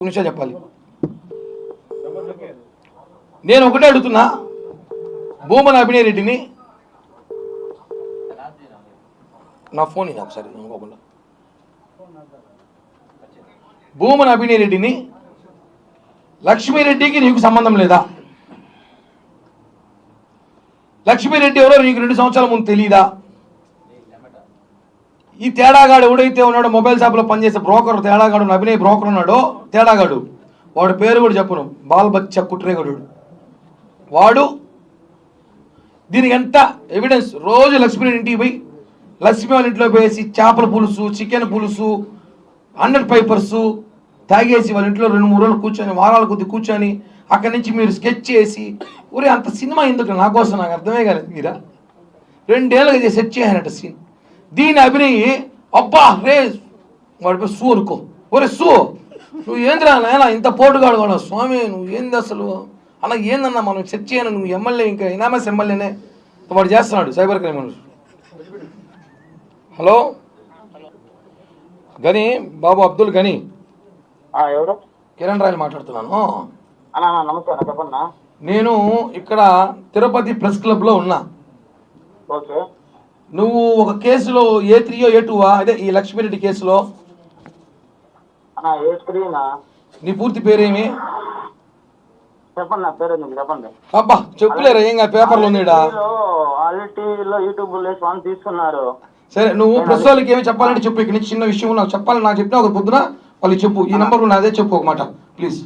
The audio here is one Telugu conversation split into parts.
నిమిషాలు చెప్పాలి. నేను ఒకటే అడుగుతున్నా, భూమన అభినయ్ రెడ్డిని, నా ఫోన్ ఇది ఒకసారి ఇంకోకుండా, భూమన అభినయ్ రెడ్డిని లక్ష్మీరెడ్డికి నీకు సంబంధం లేదా? లక్ష్మీరెడ్డి ఎవరో నీకు 2 సంవత్సరాల ముందు తెలియదా? ఈ తేడాగాడు ఎవడైతే ఉన్నాడో మొబైల్ షాప్లో పనిచేసే బ్రోకర్ తేడాగాడు, అభినయ్ బ్రోకర్ ఉన్నాడో తేడాగాడు, వాడు పేరు కూడా చెప్పను, బాల్బచ్చ కుట్రేగడు వాడు. దీనికి ఎంత ఎవిడెన్స్? రోజు లక్ష్మీ ఇంటికి పోయి లక్ష్మీ వాళ్ళ ఇంట్లో పోయేసి చేపల పులుసు, చికెన్ పులుసు, 100 పేపర్స్ తాగేసి వాళ్ళ ఇంట్లో 2-3 రోజులు కూర్చొని, వారాల కొద్ది కూర్చొని, అక్కడి నుంచి మీరు స్కెచ్ చేసి, ఊరే అంత సినిమా ఎందుకు నా కోసం నాకు అర్థమే కాలేదు. మీరా 2 ఏళ్ళకి సెట్ చేయాలట సీన్. దీని అభినయ్ అబ్బా రే వాడిపై సూ అనుకో, ఒరే సూ నువ్వు ఏందిరా నాయన ఇంత పోటుగాడు వాడు, స్వామి నువ్వు ఏంది అసలు అలా ఏందన్నా, మనం సెట్ చేయను, నువ్వు ఎమ్మెల్యే ఇంకా ఇనామస్ ఎమ్మెల్యేనే, వాడు చేస్తున్నాడు సైబర్ క్రైమ్ మనుషులు. హలో గని బాబు, అబ్దుల్ గని, ఎవరు? కిరణ్ రాయలు మాట్లాడుతున్నాను. నమస్తే, చెప్పన్నా. నేను ఇక్కడ తిరుపతి ప్రెస్ క్లబ్లో ఉన్నా. ఓకే. నువ్వు ఒక కేసులో A3 A2 అదే ఈ లక్ష్మీరెడ్డి కేసులో. నీ పూర్తి పేరేమి? చెప్పండి, నా పేరు చెప్పండి. అబ్బా చెప్పులేరా, ఏం పేపర్లో ఉంది తీసుకున్నారు. సరే నువ్వు ప్రెస్ వాళ్ళకి ఏమి చెప్పాలంటే చెప్పు. ఇక్కడ నుంచి చిన్న విషయం నాకు చెప్పాలని నాకు చెప్పినా ఒక పొద్దున వాళ్ళు చెప్పు. ఈ నంబర్ నాదే, చెప్పు ఒక మాట ప్లీజ్.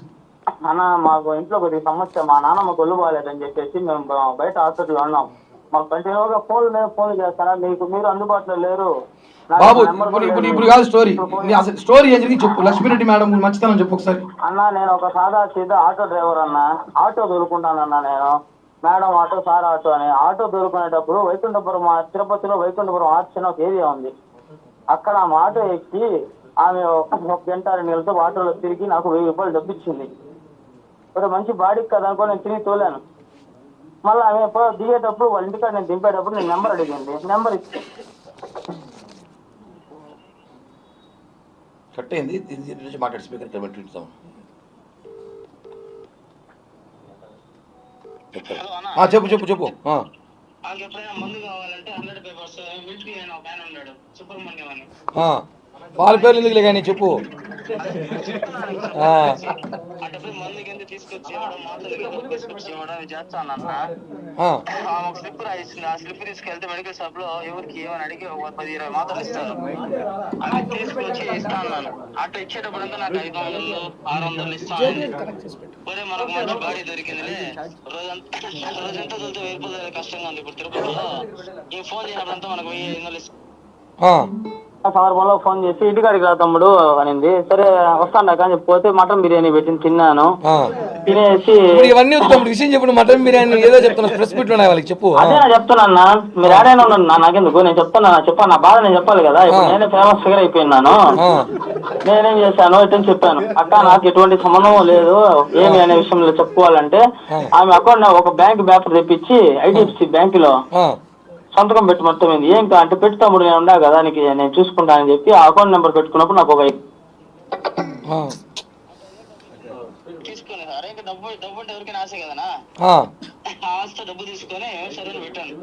అన్న, మాకు ఇంట్లో కొద్దిగా సమస్య, మా నాన్నమ్మ కొల్లు బాగాలేదని చెప్పేసి మేము బయట హాస్పిటల్లో ఉన్నాం. మాకు కంటిన్యూగా ఫోన్ చేస్తారా, మీరు అందుబాటులో లేరు బాబు. ఇప్పుడు కాదు స్టోరీ, అసలు స్టోరీ ఏం జరిగింది చెప్పు. లక్ష్మీరెడ్డి మేడం మంచితనం చెప్పు ఒకసారి. అన్న, నేను ఒక సాదా సీదా ఆటో డ్రైవర్ అన్న, ఆటో దొరుకుంటానన్నా నేను. మేడం ఆటో, సార్ ఆటో అని ఆటో దొరుకునేటప్పుడు వైకుంఠపురం, తిరుపతిలో వైకుంఠపురం ఆర్చ్ అని ఒక ఏరియా ఉంది. అక్కడ ఆమె ఆటో ఎక్కి ఆమె 1 గంట 2 గంటలతో ఆటోలో తిరిగి నాకు 1000 రూపాయలు డబ్బిచ్చింది. ఒక మంచి బాడీకి కదా అనుకో నేను తిరిగి తోలాను. మళ్ళీ ఆమె దిగేటప్పుడు వాళ్ళ ఇంటికాడ నేను దింపేటప్పుడు నేను నెంబర్ అడిగింది, నెంబర్ ఇచ్చి కట్ అయింది. మాట్లాడి స్పీకర్ పెట్టిస్తాం. చెప్పు చెప్పు చెప్పు. మందు కావాలంటే 100 పేపర్స్ మిలిటరీ అని ఒక ఆయన ఉన్నాడు, సుబ్రహ్మణ్యం అని. వాళ్ళ పేర్లు ఎందుకులే కానీ చెప్పు. మందు కింద తీసుకొచ్చేవాడు, మాటలు తీసుకొచ్చేవాడు, అవి చేస్తానన్నా. ఒక స్లిప్ రాయిస్తుంది, ఆ స్లిప్ తీసుకెళ్తే మెడికల్ షాప్ లో ఎవరికి ఏమని అడిగి 10-20 మాత్రలు ఇస్తాను. అవి తీసుకొచ్చి ఇస్తాను. అట్లా ఇచ్చేటప్పుడంతా నాకు 500-600 ఇస్తాను. పోతే మనకు మంచి బాడీ దొరికిందిలే, రోజంతా తొలితే వెళ్ళిపోతే కష్టంగా ఉంది. ఇప్పుడు తిరుపతిలో ఈ ఫోన్ చేసినప్పుడంతా మనకు 1500 ఇస్తాను. సందర్భంలో ఫోన్ చేసి ఇంటికాడికి రా తమ్ముడు అనింది. సరే వస్తాను కానీ చెప్పిపోతే మటన్ బిర్యానీ పెట్టి తిన్నాను. తినేసి ఇవన్నీ విషయం చెప్పు. మటన్ బిర్యానీ ఏదో చెప్తున్నా, ప్రెస్ మీట్ లో వాళ్ళకి చెప్పు. అదే చెప్తున్నా, మీరు ఆడైనా ఉండండి నాకెందుకు, నేను చెప్పాను నా బాధ నేను చెప్పాలి కదా. ఇప్పుడు నేనే ఫేమస్ ఫిగర్ అయిపోయినాను. నేనేం చేశాను ఇట్లా చెప్పాను, అక్క నాకు ఎటువంటి సంబంధం లేదు ఏమి అనే విషయంలో చెప్పుకోవాలంటే, ఆమె అకౌంట్ ఒక బ్యాంక్ పేపర్ తెప్పించి IDFC బ్యాంకులో సంతకం పెట్టి మొత్తం ఏంది ఏం అంటే పెట్టి తమ్ముడు నేను ఉండా కదా నీకు నేను చూసుకుంటానని చెప్పి ఆ అకౌంట్ నెంబర్ పెట్టుకున్నప్పుడు నాకు ఒక తీసుకుని అరే డబ్బు అంటే ఎవరికైనా ఆశ కదనా, ఆస్త డబ్బు తీసుకొని సరే పెట్టాను.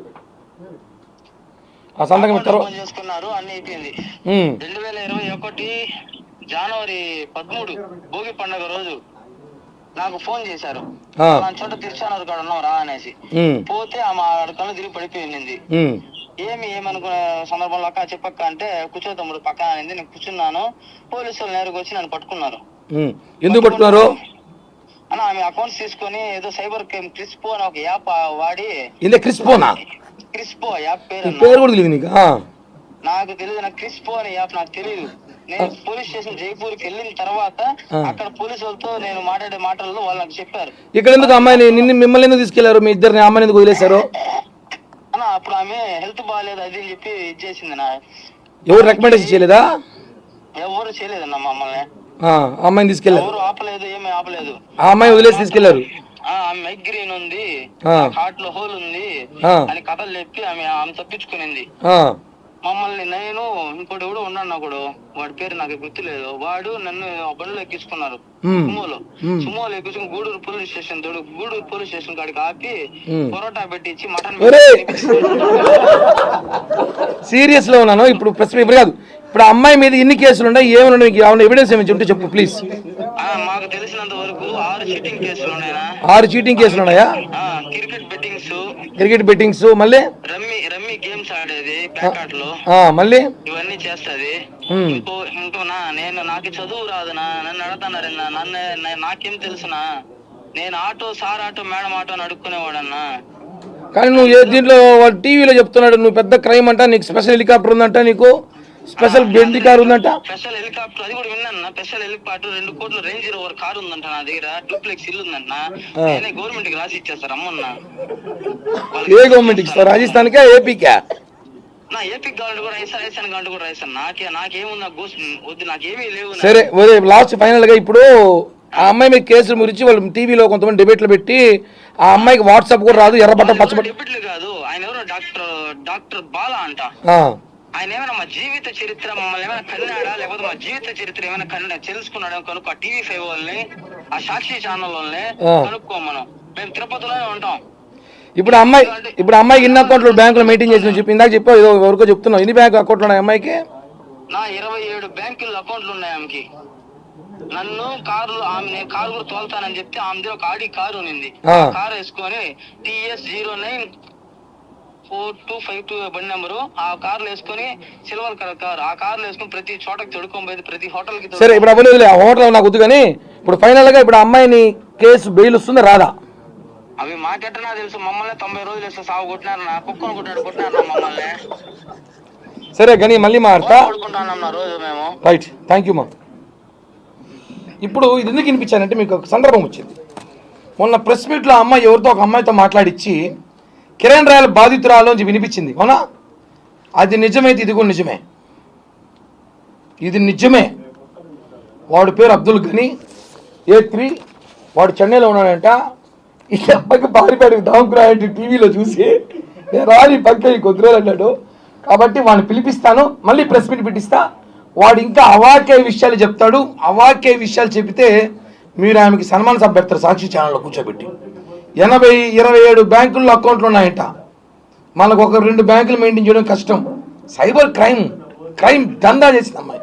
చేసుకున్నారు, అన్ని అయిపోయింది. 2021 జనవరి 13 భోగి పండుగ రోజు నాకు ఫోన్ చేశారు, చోట తిరుచానూరు కాడ ఉన్నాం రా అనేసి. పోతే ఆమె కళ్ళు తిరిగి పడిపోయింది. ఏమనుకునే సందర్భంలో అక్క చెప్పక్క అంటే కూర్చో తమ్ముడు పక్కన అనింది. నేను కూర్చున్నాను. పోలీసులు నేరుగా వచ్చి నన్ను పట్టుకున్నారు. ఎందుకు పట్టుకున్నారు అన్న? ఆమె అకౌంట్స్ తీసుకొని ఏదో సైబర్ క్రైమ్ క్రిస్పో అని ఒక యాప్ వాడి, క్రిస్పో యాప్ పేరు కూడా తెలియదు నీకు? నాకు తెలియదు, నాకు క్రిస్పో అనే యాప్ నాకు తెలియదు. నేను పోలీస్ స్టేషన్ జైపూర్కి వెళ్ళిన తర్వాత అక్కడ పోలీసులతో నేను మాట్లాడే మాటల్లో వాళ్ళు నాకు చెప్పారు. ఇక్కడ ఎందుకు అమ్మాయిని మిమ్మల్ని ఎందుకు తీసుకెళ్లారు? మీ ఇద్దరిని అమ్మాయిని ఎందుకు వదిలేశారు? అన్న అప్పుడు ఆమె హెల్త్ బాగాలేదు అది అని చెప్పి ఇచ్చేసింది. నా ఎవరు రికమెండేషన్ చేయలేదా? ఎవరు చేయలేదన్న మమ్మల్ని. అమ్మాయిని తీసుకెళ్లారు, ఎవరు ఆపలేదు, ఏమీ ఆపలేదు. ఆ అమ్మాయి వదిలేసి తీసుకెళ్లారు. మైగ్రేన్ ఉంది, హార్ట్ లో హోల్ ఉంది అని కథలు చెప్పి ఆమె తప్పించుకునింది. మమ్మల్ని నేను ఇంకోటి కూడా ఉన్నాను ఒకడు, వాడి పేరు నాకు గుర్తులేదు, వాడు నన్ను బండిలో ఎక్కించుకున్నారు. సుమోలో ఎక్కించుకుని గూడూరు పోలీస్ స్టేషన్ కాడికి ఆపి పొరోటా పెట్టించి మటన్ సీరియస్ లో ఉన్నాను. ఇప్పుడు ఇప్పుడు కాదు, ఇప్పుడు అమ్మాయి మీద ఎన్ని కేసులు ఉన్నాయి, ఏమైనా ఎవిడెన్స్ ఏమి చెప్తే చెప్పు ప్లీజ్. మాకు తెలిసినంత వరకు 6 చీటింగ్ కేసులు ఉన్నాయా? 6 చీటింగ్ కేసులు ఉన్నాయా? క్రికెట్ బెట్టింగ్స్ మళ్ళీ రమ్మీ గేమ్స్ ఆడేది ప్యాకెట్ లో మళ్ళీ ఇవన్నీ చేస్తది. నేను నాకు చదువు రాదునా, నన్ను అడుగుతున్నారన్నా, నాకేం తెలుసునా, నేను auto sir auto madam auto అని అడుక్కునేవాడన్నా. కానీ నువ్వు దీంట్లో టీవీలో చెప్తున్నాడు నువ్వు పెద్ద క్రైమ్ అంట, నీకు స్పెషల్ హెలికాప్టర్ ఉందంట, నీకు స్పెషల్ బెండి కార్ ఉందంట. స్పెషల్ హెలికాప్టర్ అది కూడా విన్నా. స్పెషల్ హెలికాప్టర్ 2 కోట్ల రేంజ్ రోవర్ కార్ ఉందంట నా దగ్గర, డూప్లెక్స్ ఇల్లు ఉందంట. నేనే గవర్నమెంట్ కి రాసి ఇచ్చేస్తారు అమ్మన్నా. ఏ గవర్నమెంట్ ఇస్తారు? రాజస్థాన్కా ఏపీకా? నా ఏపీకి కావాలంటే కూడా రాజస్థాన్ కావాలంటే కూడా రాజస్థాన్. నాకేముంది వద్దు, నాకేమీ లేవు. సరే లాస్ట్ ఫైనల్ గా ఇప్పుడు ఆ అమ్మాయి మీద కేసుల గురించి వాళ్ళు టీవీలో కొంతమంది డిబేట్లు పెట్టి ఆ అమ్మాయికి వాట్సాప్ కూడా రాదు, ఎర్రబట్ట పచ్చబట్ట. డిబేట్లు కాదు, ఆయన ఎవరో డాక్టర్ బాలా అంట. ఆయన ఏమైనా మా జీవిత చరిత్ర మమ్మల్ని ఏమైనా కన్నాడా, లేకపోతే మా జీవిత చరిత్ర ఏమైనా తెలుసుకున్నాడా కనుక్కో. ఆ టీవీ 5 వాళ్ళని, ఆ సాక్షి ఛానల్ వాళ్ళని కనుక్కో. మేము తిరుపతిలోనే ఉంటాం. ఇప్పుడు అమ్మాయికి ఎన్ని అకౌంట్లు బ్యాంకులో మెయింటైన్ చేసిన చెప్పి ఇందాక చెప్పావు, ఏదో ఎవరికో చెప్తున్నావు. ఎన్ని బ్యాంకు అకౌంట్లు ఉన్నాయి అమ్మాయికి? నా 27 బ్యాంకుల అకౌంట్లు ఉన్నాయి ఆమెకి. నన్ను నేను కారు కూడా తోలుతానని చెప్తే ఆమె ఒక ఆడి కారు ఉంది. కారు వేసుకొని TS 094252 బండి నెంబరు, ఆ కార్లు వేసుకొని సిల్వర్ కలర్ కారు, ఆ కార్లు వేసుకొని ప్రతి చోటకి తొడుకొని పోయి ప్రతి హోటల్ కి. సరే ఇప్పుడు అవ్వలేదు, ఆ హోటల్ నాకు వద్దు. కానీ ఇప్పుడు ఫైనల్ గా ఇప్పుడు అమ్మాయిని కేసు బెయిల్ వస్తుందా రాదా? అవి మాకెట్టనా తెలుసు. మమ్మల్ని 90 రోజులు వేస్తే సాగు కొట్టినారు, నా కుక్కను కొట్టినారు మమ్మల్ని. సరే కానీ మళ్ళీ మారుతా రోజు మేము. రైట్, థ్యాంక్ యూ మా. ఇప్పుడు ఇది ఎందుకు వినిపించానంటే మీకు ఒక సందర్భం వచ్చింది. మొన్న ప్రెస్ మీట్లో అమ్మాయి ఎవరితో ఒక అమ్మాయితో మాట్లాడిచ్చి కిరణ్ రాయల్ బాధితురాలు అని వినిపించింది, అవునా? అది నిజమైతే ఇది కూడా నిజమే. ఇది నిజమే. వాడి పేరు అబ్దుల్ గని, A3, వాడు చెన్నైలో ఉన్నాడంట. ఈ అబ్బాయికి పారిపాడికి దాముకురాయంటే టీవీలో చూసి నేను రాని పక్క కొద్దిరోజు అన్నాడు. కాబట్టి వాడిని పిలిపిస్తాను, మళ్ళీ ప్రెస్ మీట్ పెట్టిస్తా. వాడు ఇంకా అవాక్య విషయాలు చెప్తాడు. అవాక్య విషయాలు చెబితే మీరు ఆమెకి సన్మాన సభ పెడతారు సాక్షి ఛానల్లో కూర్చోబెట్టి. 27 బ్యాంకుల్లో అకౌంట్లు ఉన్నాయంట. మనకు ఒక 2 బ్యాంకులు మెయింటైన్ చేయడం కష్టం. సైబర్ క్రైమ్ దందా చేసింది అమ్మాయి.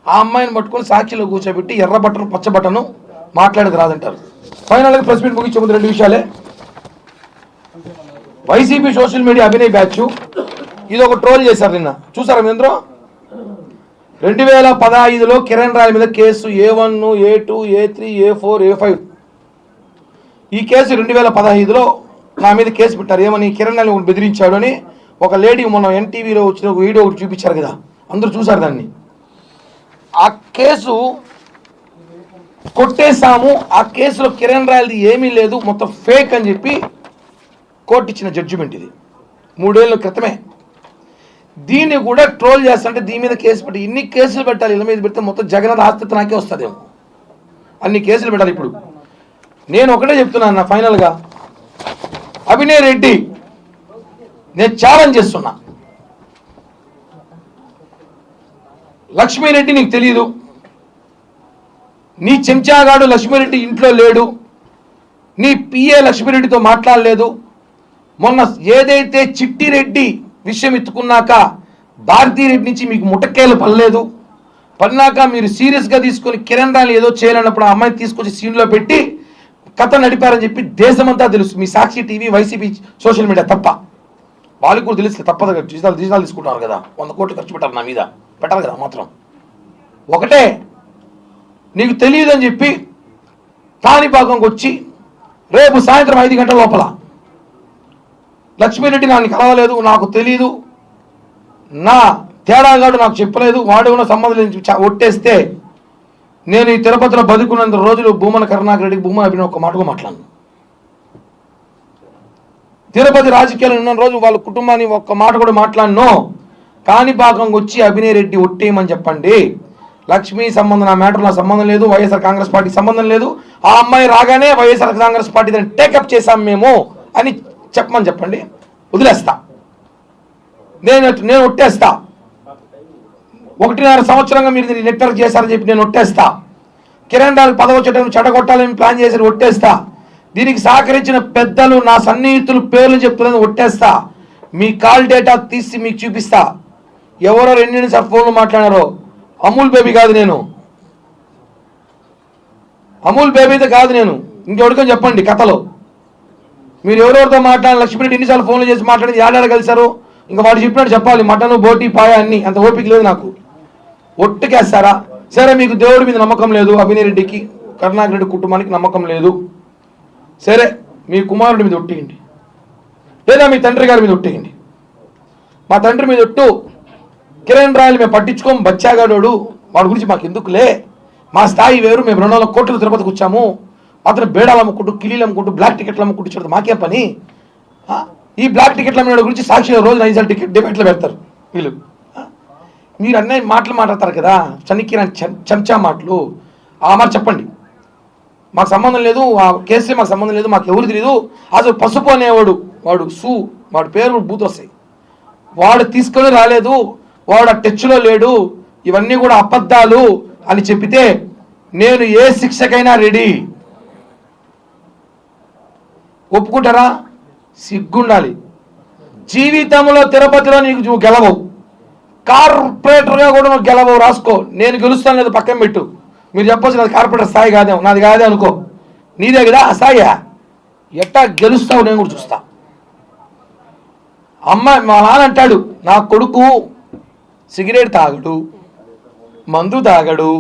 ఆ అమ్మాయిని పట్టుకొని సాక్షిలో కూర్చోబెట్టి ఎర్రబట్టను పచ్చబట్టను మాట్లాడేది రాదంటారు. ఫైనల్గా ప్రెస్ మీట్ ముగించే ముందు 2 విషయాలే. YCP social media Abhinay batch ఇది ఒక ట్రోల్ చేశారు నిన్న, చూసారా మీ అందరూ? 2015లో కిరణ్ రాయల్ మీద case A1, A2, A3, A4, A5. ఈ కేసు 2015లో నా మీద కేసు పెట్టారు. ఏమని? కిరణ్ రాయల్ బెదిరించాడు అని. ఒక లేడీ మొన్న NTVలో వచ్చిన ఒక వీడియో ఒకటి చూపించారు కదా, అందరూ చూసారు దాన్ని. ఆ కేసు కొట్టేశాము, ఆ కేసులో కిరణ్ రాయల్ది ఏమీ లేదు, మొత్తం ఫేక్ అని చెప్పి కోర్టు ఇచ్చిన జడ్జిమెంట్ ఇది 3 ఏళ్ళ క్రితమే. దీన్ని కూడా ట్రోల్ చేస్తుంటే దీని మీద కేసు పెట్టి ఇన్ని కేసులు పెట్టాలి, ఇళ్ళ మీద పెడితే మొత్తం జగన్నాథ్ ఆస్తి నాకే వస్తుందేమో, అన్ని కేసులు పెట్టాలి. ఇప్పుడు నేను ఒకటే చెప్తున్నాను నా ఫైనల్గా, అభినయ్ రెడ్డి నేను ఛాలెంజ్ చేస్తున్నా. లక్ష్మీరెడ్డి నీకు తెలియదు, నీ చెంచాగాడు లక్ష్మీరెడ్డి ఇంట్లో లేడు, నీ PA లక్ష్మీరెడ్డితో మాట్లాడలేదు. మొన్న ఏదైతే చిట్టిరెడ్డి విషయం ఎత్తుకున్నాక భారతీరెడ్డి నుంచి మీకు ముటక్కేలు పడినాక మీరు సీరియస్గా తీసుకొని కిరణ్ రాయల్ ఏదో చేయాలన్నప్పుడు ఆ అమ్మాయిని తీసుకొచ్చి సీన్లో పెట్టి కథ నడిపారని చెప్పి దేశమంతా తెలుసు. మీ సాక్షి టీవీ, వైసీపీ సోషల్ మీడియా తప్ప వాళ్ళకి కూడా తెలిస్తే తప్పదు కదా. డిజిటల్ తీసుకుంటారు కదా, 100 కోట్లు ఖర్చు పెట్టారు నా మీద, పెట్టాలి కదా. మాత్రం ఒకటే, నీకు తెలియదని చెప్పి కాణిపాకంకి వచ్చి రేపు సాయంత్రం 5 గంటల లోపల లక్ష్మీరెడ్డి నన్ను కలవలేదు, నాకు తెలీదు, నా తేడాగాడు నాకు చెప్పలేదు, వాడు ఉన్న సంబంధం లేదు ఒట్టేస్తే నేను ఈ తిరుపతిలో బతుకున్నంత రోజులు భూమన కరుణాకర్ రెడ్డికి భూమన అభినవ్ ఒక మాటగా మాట్లాడను. తిరుపతి రాజకీయాలు ఉన్న రోజు వాళ్ళ కుటుంబాన్ని ఒక్క మాట కూడా మాట్లాడను. కాణిపాకంకి వచ్చి అభినయ్ రెడ్డి ఒట్టేయమని చెప్పండి. లక్ష్మీ సంబంధం, నా మ్యాటర్ నా సంబంధం లేదు, వైఎస్ఆర్ కాంగ్రెస్ పార్టీకి సంబంధం లేదు, ఆ అమ్మాయి రాగానే వైఎస్ఆర్ కాంగ్రెస్ పార్టీ దాన్ని టేకప్ చేశాం మేము అని చెప్పమని చెప్పండి. వదిలేస్తా, నేను ఒట్టేస్తా. 1.5 సంవత్సరంగా మీరు దీన్ని నెట్వర్క్ చేశారని చెప్పి నేను ఒట్టేస్తా. కిరణ్ రాయల్ పదవి వచ్చేటప్పుడు చెడగొట్టాలని ప్లాన్ చేసి ఒట్టేస్తా. దీనికి సహకరించిన పెద్దలు నా సన్నిహితులు పేర్లు చెప్తున్నాను ఒట్టేస్తా. మీ కాల్ డేటా తీసి మీకు చూపిస్తా. ఎవరో 2 నిమిషాలు ఫోన్లు మాట్లాడారో. అమూల్ బేబీ కాదు నేను, అమూల్ బేబీతో కాదు నేను. ఇంకెవరికో చెప్పండి కథలో. మీరు ఎవరెవరితో మాట్లాడాలి? లక్ష్మీరెడ్డి ఎన్నిసార్లు ఫోన్లు చేసి మాట్లాడి ఏడాడు కలిసారు. ఇంకా వాడు చెప్పినట్టు చెప్పాలి. మటను బోటి పాయ అన్ని. అంత ఓపిక లేదు నాకు. ఒట్టుకేస్తారా? సరే, మీకు దేవుడి మీద నమ్మకం లేదు, అభినయ్ రెడ్డికి కరుణాకర్ రెడ్డి కుటుంబానికి నమ్మకం లేదు. సరే, మీ కుమారుడి మీద ఒట్టేయండి, లేదా మీ తండ్రి గారి మీద ఒట్టేయండి. మా తండ్రి మీద ఒట్టు. కిరణ్ రాయల్ మేము పట్టించుకోం, బచ్చాగాడోడు, వాడి గురించి మాకు ఎందుకులే, మా స్థాయి వేరు, మేము 200 కోట్లు తిరుపతికి వచ్చాము, అతను బేడాలు అమ్ముకుంటూ కిలీలు అమ్ముకుంటూ బ్లాక్ టికెట్లు అమ్ముకుంటూ చూడదు మాకేం పని. ఈ బ్లాక్ టికెట్ల మీద గురించి సాక్షిలో రోజు 5 టికెట్ డిబేట్లు పెడతారు వీళ్ళు. మీరు అన్నీ మాటలు మాట్లాడతారు కదా, చనికిరాని చెంచా మాటలు. ఆ మాట చెప్పండి. మాకు సంబంధం లేదు, ఆ కేసులే మాకు సంబంధం లేదు, మాకు ఎవరు తెలియదు. అసలు పసుపు అనేవాడు, వాడు పేరు బూత్ వస్తాయి, వాడు తీసుకొని రాలేదు, వాడు ఆ టచ్లో లేడు, ఇవన్నీ కూడా అబద్ధాలు అని చెప్పితే నేను ఏ శిక్షకైనా రెడీ. ఒప్పుకుంటారా? సిగ్గుండాలి. జీవితంలో తిరుపతిలో నీకు గెలవవు, కార్పొరేటర్గా కూడా నువ్వు గెలవవు. రాసుకో. నేను గెలుస్తాను లేదు పక్కన పెట్టు. మీరు చెప్పొచ్చు నాది కార్పొరేటర్ స్థాయి కాదేమో, నాది కాదే అనుకో. నీదే కదా ఆ స్థాయి. ఎట్టా గెలుస్తావు నేను కూడా చూస్తా. మా నాన్న అంటాడు, నా కొడుకు సిగరెట్ తాగడు, మందు తాగడు,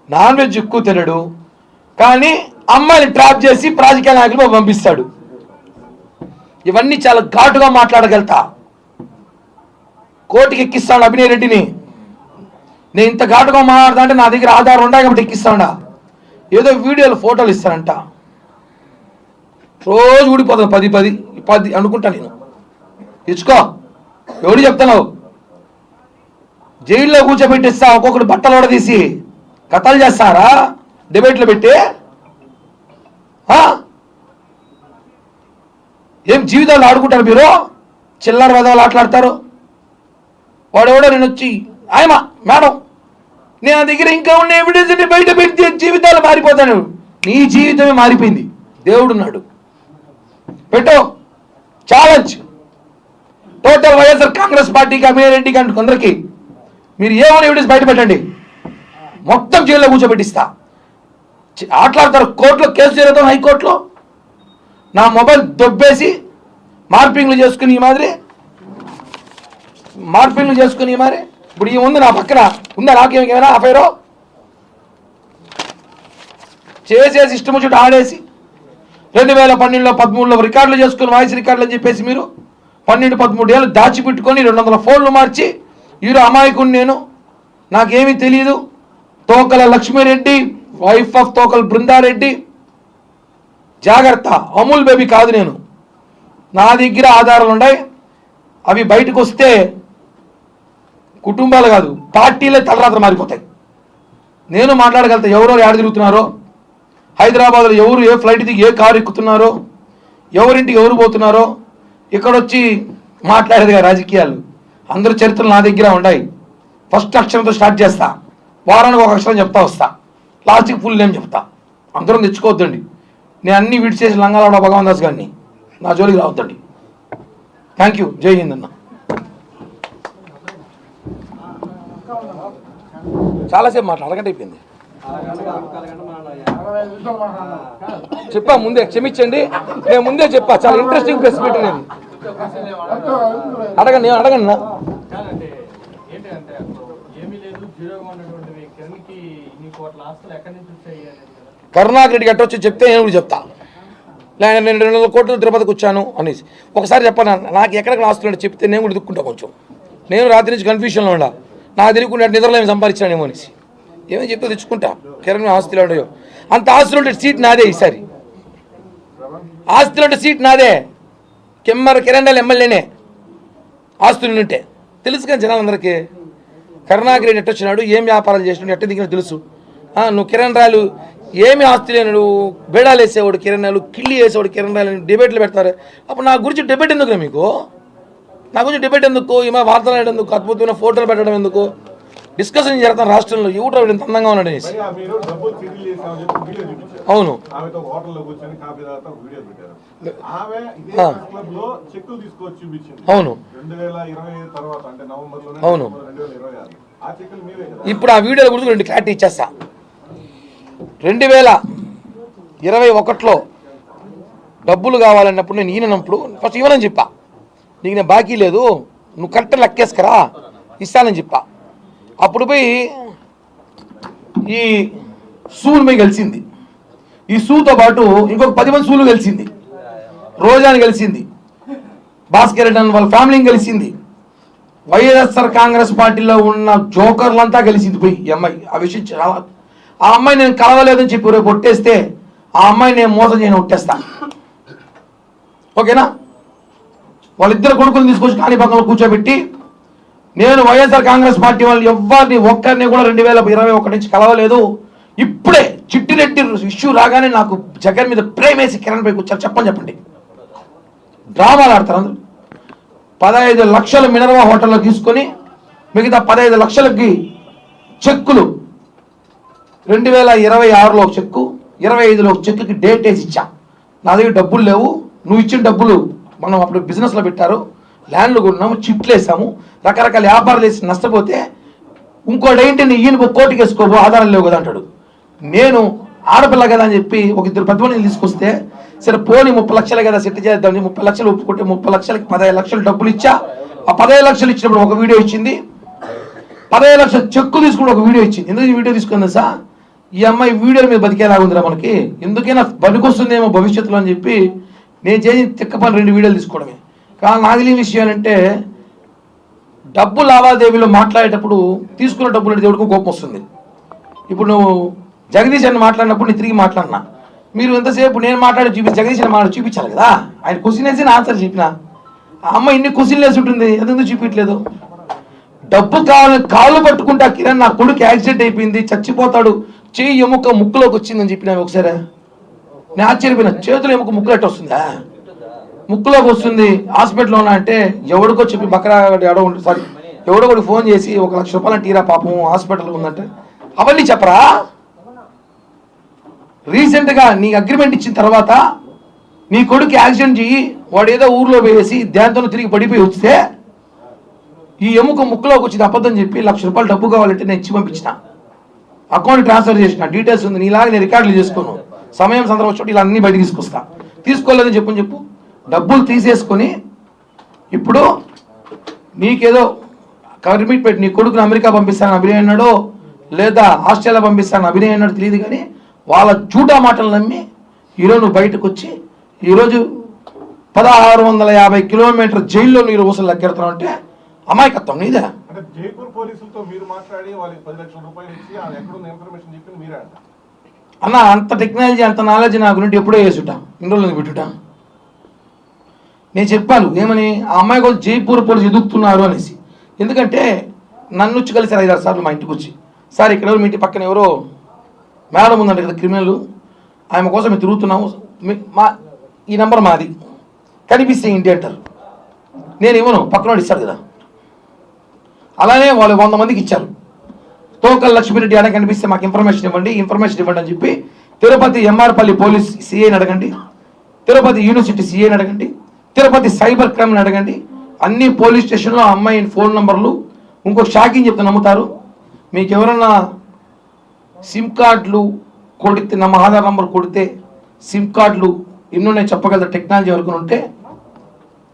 నాన్ వెజ్ ఎక్కువ తినడు, కానీ అమ్మాయిని ట్రాప్ చేసి రాజకీయ నాయకులు పంపిస్తాడు. ఇవన్నీ చాలా ఘాటుగా మాట్లాడగలుగుతా. కోర్టుకి ఎక్కిస్తాడు అభినయ్ రెడ్డిని. నేను ఇంత ఘాటుగా మాట్లాడతా అంటే నా దగ్గర ఆధారం ఉండా కాబట్టి ఎక్కిస్తాడా. ఏదో వీడియోలు ఫోటోలు ఇస్తానంట, రోజు ఊడిపోతాను 10 అనుకుంటా నేను. ఇచ్చుకో, ఎవడు చెప్తున్నావు? జైల్లో కూర్చోబెట్టిస్తా, ఒక్కొక్కటి బట్టలు కూడా తీసి కథలు చేస్తారా డిబేట్లు పెట్టి? ఏం జీవితాలు ఆడుకుంటారు మీరు? చిల్లర వెదవాళ్ళు ఆటలాడతారు. వాడెవడో నేను వచ్చి ఆయమా మేడం నేను దగ్గర ఇంకా ఉన్న ఎవిడెన్స్ బయట పెడితే జీవితాలు మారిపోతాను. నీ జీవితమే మారిపోయింది. దేవుడున్నాడు. పెట్టు ఛాలెంజ్. టోటల్ వైఎస్ఆర్ కాంగ్రెస్ పార్టీకి, అభినయ్ రెడ్డికి అంటే కొందరికి మీరు ఏమైనా ఎవిడెన్స్ బయట పెట్టండి, మొత్తం జైల్లో కూర్చోబెట్టిస్తా. ఆటలాడతారు. కోర్టులో కేసు జరుగుతాం, హైకోర్టులో నా మొబైల్ దొబ్బేసి మార్పింగ్లు చేసుకుని ఈ మాదిరి ఇప్పుడు ఈ ఉంది నా పక్కన ఉందా? నాకేమైనా అఫైరో చేసేసి ఇష్టం వచ్చి ఆడేసి 2012లో 13లో రికార్డులు చేసుకుని వాయిస్ రికార్డులు అని చెప్పేసి మీరు 12-13 ఏళ్ళు దాచిపెట్టుకొని 200 ఫోన్లు మార్చి ఈరో అమాయకుని నేను, నాకేమీ తెలియదు. తోకల లక్ష్మీరెడ్డి, వైఫ్ ఆఫ్ తోకల బృందారెడ్డి, జాగ్రత్త. అమూల్ బేబీ కాదు నేను. నా దగ్గర ఆధారాలు ఉన్నాయి. అవి బయటకు వస్తే కుటుంబాలు కాదు పార్టీలే తలరాత్రి మారిపోతాయి. నేను మాట్లాడగలుగుతా. ఎవరో ఏడ తిరుగుతున్నారో, హైదరాబాద్లో ఎవరు ఏ ఫ్లైట్ దిగి ఏ కారు ఎక్కుతున్నారో, ఎవరింటికి ఎవరు పోతున్నారో, ఇక్కడొచ్చి మాట్లాడేదిగా రాజకీయాలు. అందరూ చరిత్రలు నా దగ్గర ఉన్నాయి. ఫస్ట్ అక్షరంతో స్టార్ట్ చేస్తా, వారానికి ఒక అక్షరం చెప్తా వస్తా, లాస్ట్కి ఫుల్ నేమ్ చెప్తా. అందరం తెచ్చుకోవద్దండి. నేను అన్ని విడిచేసి లంగాలవాడ భగవాన్ దాస్ గారిని నా జోలికి రావద్దండి. Thank you. జై హింద్ అన్న. చాలాసేపు అరగంట అయిపోయింది. చెప్పా ముందే, క్షమించండి. నేను ముందే చెప్పా, చాలా ఇంట్రెస్టింగ్ ప్రెస్ మీట్. నేను అడగండి నా కరుణాకర్ రెడ్డి గట్ట వచ్చి చెప్తే నేను కూడా చెప్తా. నేను 200 కోట్లు తిరుపతికి వచ్చాను అనేసి ఒకసారి చెప్పాను. నాకు ఎక్కడికి ఆస్తులు చెప్తే నేను కూడా దిక్కుంటా. కొంచెం నేను రాత్రి నుంచి కన్ఫ్యూషన్లో ఉండా. నాకు తెలియకుండా నిద్రలో ఏమి సంపాదించానేమో అనేసి ఏమని చెప్తే తెచ్చుకుంటా. కిరణ్ ఆస్తులు ఉన్నాయో అంత ఆస్తులు ఉంటే సీట్ నాదే. ఈసారి ఆస్తులు ఉంటే సీట్ నాదే. కిరణ్ ఎమ్మెల్యేనే ఆస్తులు ఉంటే తెలుసు కానీ జనాలందరికీ. కరుణాకర్ రెడ్డి ఎట్ట వచ్చినాడు, ఏం వ్యాపారాలు చేసినాడు, ఎట్ట దిగినా తెలుసు. నువ్వు కిరణ్ రాయలు ఏమి ఆస్తి లేనాడు, బేడాలు వేసేవాడు కిరణ్ రాయలు, కిళ్ళి వేసేవాడు కిరణ్ రాయలు, డిబేట్లు పెడతారు. అప్పుడు నా గురించి డిబేట్ ఎందుకు? మీకు నా గురించి డిబేట్ ఎందుకు? ఈమె వార్తలు ఎందుకు? అద్భుతమైన ఫోటోలు పెట్టడం ఎందుకు? డిస్కషన్ చేస్తాను రాష్ట్రంలో ఎవరు ఇంత అందంగా ఉన్నాడు అనేసి. అవును అవును అవును. ఇప్పుడు ఆ వీడియోల గురించి 2 క్లారిటీ ఇచ్చేస్తా. 2021లో డబ్బులు కావాలన్నప్పుడు నేను ఈయనప్పుడు ఫస్ట్ ఇవ్వనని చెప్పా, నీకు నేను బాకీ లేదు, నువ్వు కరెక్ట్ లెక్కేసుకరా ఇస్తానని చెప్పా. అప్పుడు పోయి ఈ సూలు మీద కలిసింది, ఈ సూతో పాటు ఇంకొక 10 మంది సూలు కలిసింది, రోజాని కలిసింది, భాస్కర్ రెడ్డి వాళ్ళ ఫ్యామిలీని కలిసింది, వైఎస్ఆర్ కాంగ్రెస్ పార్టీలో ఉన్న జోకర్లంతా కలిసింది పోయి ఈ అమ్మాయి. ఆ విషయం చాలా, ఆ అమ్మాయి నేను కలవలేదని చెప్పి రేపు ఒట్టేస్తే ఆ అమ్మాయి నేను మోసం చేయని ఒట్టేస్తా. ఓకేనా? వాళ్ళిద్దరు కొడుకుని తీసుకొచ్చి కాణిపాకంలో కూర్చోబెట్టి నేను వైఎస్ఆర్ కాంగ్రెస్ పార్టీ వాళ్ళు ఎవరిని ఒక్కరిని కూడా 2021 నుంచి కలవలేదు, ఇప్పుడే చిట్టిరెడ్డి ఇష్యూ రాగానే నాకు జగన్ మీద ప్రేమేసి కిరణ్ పైకి వచ్చారు చెప్పండి. డ్రామాలు ఆడతారు అందరూ. 15 లక్షలు మినర్వా హోటల్లో తీసుకొని మిగతా 15 లక్షలకి చెక్కులు 2026లో ఒక చెక్కు, 25లో ఒక చెక్కుకి డేట్ వేసి ఇచ్చా. నా దగ్గర డబ్బులు లేవు, నువ్వు ఇచ్చిన డబ్బులు మనం అప్పుడు బిజినెస్లో పెట్టారు, ల్యాండ్లు కొన్నాము, చిట్లు వేసాము, రకరకాల వ్యాపారాలు వేసి నష్టపోతే ఇంకోటేంటి నీ ఈయన కోర్టుకి వేసుకోబో ఆధారాలు లేవు కదా అంటాడు. నేను ఆడపిల్ల కదా అని చెప్పి ఒక 2 పెద్ద మందిని తీసుకొస్తే సరే పోనీ 30 లక్షలే కదా సెట్ చేద్దామని 30 లక్షలు ఒప్పుకుంటే 30 లక్షలకి 15 లక్షలు డబ్బులు ఇచ్చా. ఆ 15 లక్షలు ఇచ్చినప్పుడు ఒక వీడియో ఇచ్చింది, 15 లక్షలు చెక్కు తీసుకుని ఒక వీడియో ఇచ్చింది. ఎందుకు ఈ వీడియో తీసుకుంది సార్, ఈ అమ్మాయి వీడియోల మీద బతికేలాగుందిరా మనకి, ఎందుకైనా పనికొస్తుందేమో భవిష్యత్తులో అని చెప్పి నేను చేసి తిక్క పని 2 వీడియోలు తీసుకోవడమే. కానీ నాకు తెలియని విషయం ఏంటంటే డబ్బు లావాదేవీలో మాట్లాడేటప్పుడు తీసుకున్న డబ్బులు అంటే దేవుడికి కోపం వస్తుంది. ఇప్పుడు నువ్వు జగదీష్ అని మాట్లాడినప్పుడు నేను తిరిగి మాట్లాడినా, మీరు ఎంతసేపు నేను మాట్లాడి జగదీష్ అని మాట్లాడి చూపించాలి కదా, ఆయన క్వశ్చన్ వేసి ఆన్సర్ చెప్పిన. ఆ అమ్మ ఇన్ని క్వశ్చన్లు వేసి ఉంటుంది, ఎందుకు చూపించట్లేదు? డబ్బు కావాలని కాళ్ళు పట్టుకుంటా కిరణ్ నా కొడుకు యాక్సిడెంట్ అయిపోయింది చచ్చిపోతాడు, చెయ్యి ఎముక ముక్కులోకి వచ్చిందని చెప్పిన ఒకసారి నేను ఆశ్చర్యపోయినా. చేతులు ఎముక ముక్కులు ఎట్ట వస్తుందా? ముక్కులోకి వస్తుంది, హాస్పిటల్లో ఉన్నా అంటే ఎవడికో చెప్పి బకరా ఎవడో కూడా ఫోన్ చేసి 1 లక్ష రూపాయలు టీరా పాపం హాస్పిటల్లో ఉందంటే అవన్నీ చెప్పరా? రీసెంట్గా నీ అగ్రిమెంట్ ఇచ్చిన తర్వాత నీ కొడుకు యాక్సిడెంట్ చెయ్యి వాడు ఏదో ఊర్లో వేసి దాంతో తిరిగి పడిపోయి వస్తే ఈ ఎముక ముక్కులోకి వచ్చింది అబద్ధం చెప్పి 1 లక్ష రూపాయలు డబ్బు కావాలంటే నేను ఇచ్చి పంపించిన, అకౌంట్ ట్రాన్స్ఫర్ చేసిన, డీటెయిల్స్ ఉంది, నీలాగా నేను రికార్డులు చేసుకోను, సమయం సందర్భం వచ్చి ఇలా అన్ని బయటకు తీసుకొస్తా. తీసుకోలేదని చెప్పు డబ్బులు తీసేసుకొని ఇప్పుడు నీకేదో కమిట్మెంట్ పెట్టి నీ కొడుకుని అమెరికా పంపిస్తాను అభినయ్ అన్నాడో లేదా ఆస్ట్రేలియా పంపిస్తాను అభినయ్ అన్నాడు తెలియదు, కానీ వాళ్ళ జూటా మాటలు నమ్మి ఈరోజు నువ్వు బయటకు వచ్చి ఈరోజు 1650 కిలోమీటర్ జైల్లో నీరు ఊసలు లెక్కెడుతున్నావు అంటే అమాయకత్వం నీదే. అన్న అంత టెక్నాలజీ అంత నాలెడ్జ్ నా గురించి ఎప్పుడో వేసుట, ఇన్ని రోజులు పెట్టుట. నేను చెప్పాను ఏమని, ఆ అమ్మాయి కోసం జైపూర్ పోలీసు ఎదుగుతున్నారు అనేసి. ఎందుకంటే నన్ను వచ్చి కలిసారు 5-6 సార్లు మా ఇంటికి వచ్చి, సార్ ఇక్కడ ఎవరు మీ ఇంటి పక్కన ఎవరో మేడం ఉందంట కదా క్రిమినల్, ఆమె కోసం మేము తిరుగుతున్నాము, ఈ నెంబర్ మాది కనిపిస్తే ఇంటి అంటారు. నేను ఇవ్వను, పక్కన ఇస్తారు కదా. అలానే వాళ్ళు 100 మందికి ఇచ్చారు. తోకల్ లక్ష్మీరెడ్డి అడగ కనిపిస్తే మాకు ఇన్ఫర్మేషన్ ఇవ్వండి అని చెప్పి తిరుపతి ఎంఆర్పల్లి పోలీస్ సిఐని అడగండి, తిరుపతి యూనివర్సిటీ సిఐని అడగండి, తిరుపతి సైబర్ క్రైమ్ని అడగండి. అన్ని పోలీస్ స్టేషన్లో అమ్మాయి ఫోన్ నంబర్లు. ఇంకొక షాకింగ్ చెప్తే నమ్ముతారు, మీకు ఎవరన్నా సిమ్ కార్డులు కొడితే నా ఆధార్ నంబర్ కొడితే సిమ్ కార్డులు ఎన్నున్నాయి చెప్పగలరు టెక్నాలజీ వరకు ఉంటే,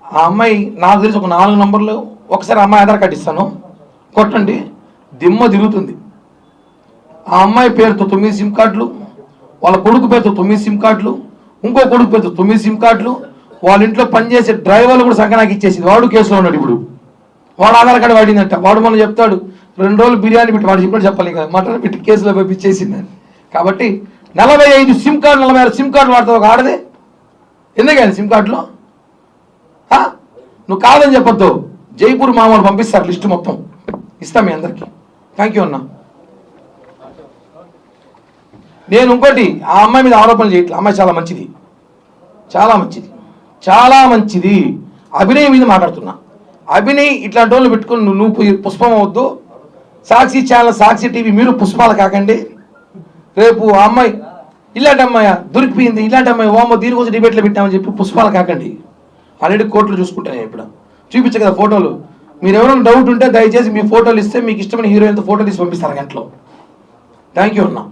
ఆ అమ్మాయి నాకు తెలిసి ఒక 4 నంబర్లు. ఒకసారి అమ్మాయి ఆధార్ కార్డు ఇస్తాను కొట్టండి, దిమ్మ తిరుగుతుంది. ఆ అమ్మాయి పేరుతో 9 సిమ్ కార్డులు, వాళ్ళ కొడుకు పేరుతో 9 సిమ్ కార్డులు, ఇంకో కొడుకు పేరుతో 9 సిమ్ కార్డులు, వాళ్ళ ఇంట్లో పనిచేసే డ్రైవర్లు కూడా సంకనాకి ఇచ్చేసింది. వాడు కేసులో ఉన్నాడు. ఇప్పుడు వాడు ఆధార్ కార్డు వాడిందంట. వాడు మనం చెప్తాడు 2 రోజులు బిర్యానీ పెట్టి వాడు చెప్పినట్టు చెప్పాలి కదా, మటన్ పెట్టి కేసులో పంపించేసిందని. కాబట్టి 45 సిమ్ కార్డు 46 సిమ్ కార్డులు వాడుతావు ఒక ఆడదే. ఎందుకని సిమ్ కార్డులో నువ్వు కాదని చెప్పొద్దు, జైపూర్ మామూలు పంపిస్తారు లిస్టు మొత్తం ఇస్తాం మీ అందరికీ. థ్యాంక్ యూ అన్న. నేను ఇంకోటి ఆ అమ్మాయి మీద ఆరోపణలు చేయట్లేదు, అమ్మాయి చాలా మంచిది, చాలా మంచిది. అభినయ్ మీద మాట్లాడుతున్నా. అభినయ్ ఇట్లాంటి వాళ్ళు పెట్టుకుని నువ్వు పుష్పం అవద్దు, సాక్షి ఛానల్, సాక్షి టీవీ మీరు పుష్పాలు కాకండి. రేపు ఆ అమ్మాయి ఇలాంటి అమ్మాయి దొరికిపోయింది, ఇలాంటి అమ్మాయి ఓమో దీనికోసం డిబేట్లో పెట్టామని చెప్పి పుష్పాలు కాకండి. ఆల్రెడీ కోర్టులు చూసుకుంటాను ఇప్పుడు చూపించే కదా ఫోటోలు. మీరు ఎవరైనా డౌట్ ఉంటే దయచేసి మీ ఫోటోలు ఇస్తే మీకు ఇష్టమైన హీరోయిన్తో ఫోటోలు తీసి పంపిస్తారు గంటలో. థ్యాంక్ యూ అన్నా.